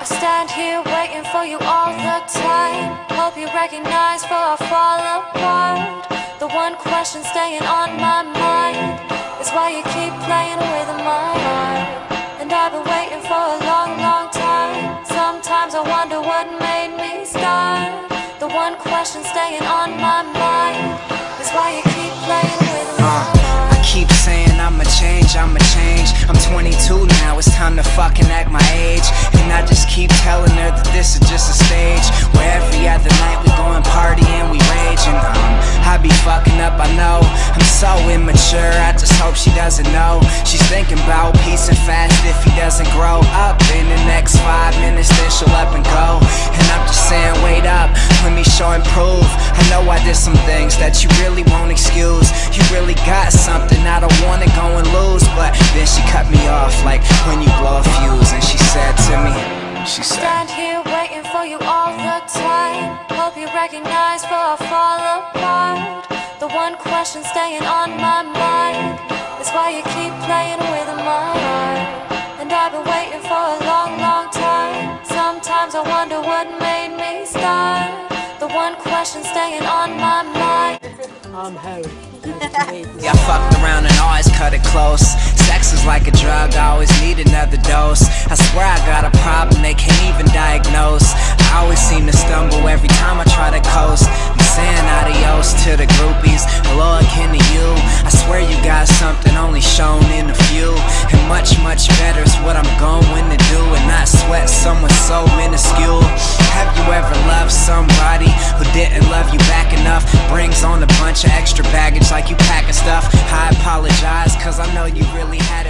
I stand here waiting for you all the time. Hope you recognize before I fall apart. The one question staying on my mind is why you keep playing with my heart. And I've been waiting for a long, long time. Sometimes I wonder what made me start. The one question staying on my mind is why you keep playing with my heart. I keep saying I'ma change, I'ma change. I'm 22 now, it's time to fucking act my age. And I just keep telling her that this is just a stage, where every other night we go and party and we rage. And I be fucking up, I know. I'm so immature, I just hope she doesn't know. She's thinking about peace and fast if he doesn't grow up. In the next 5 minutes then she'll up and go. And I'm just saying wait up, let me show and prove. I know I did some things that you really won't excuse. You really got something, I don't wanna go and lose. But then she cut me off like when you blow a fuse. And she said to me, she said, stand here waiting for you all the time. Hope you recognize before I fall apart. The one question staying on my mind is why you keep playing with my heart. And I've been waiting for a long, long time. Sometimes I wonder what made me start. The one question staying on my mind. I'm Harry. yeah, I fucked around and always cut it close. Sex is like a drug, I always need another dose. I swear I got a problem they can't even diagnose. I always seem to stumble every time I try to coast. I'm saying adios to the groupies, hello again to you. I swear you got something only shown in a few. And much, much better is what I'm going to do, and not sweat someone so minuscule. Have you ever loved somebody who didn't love you back enough? Brings on a bunch of extra baggage like you packing stuff. I apologize, cause I know you really had it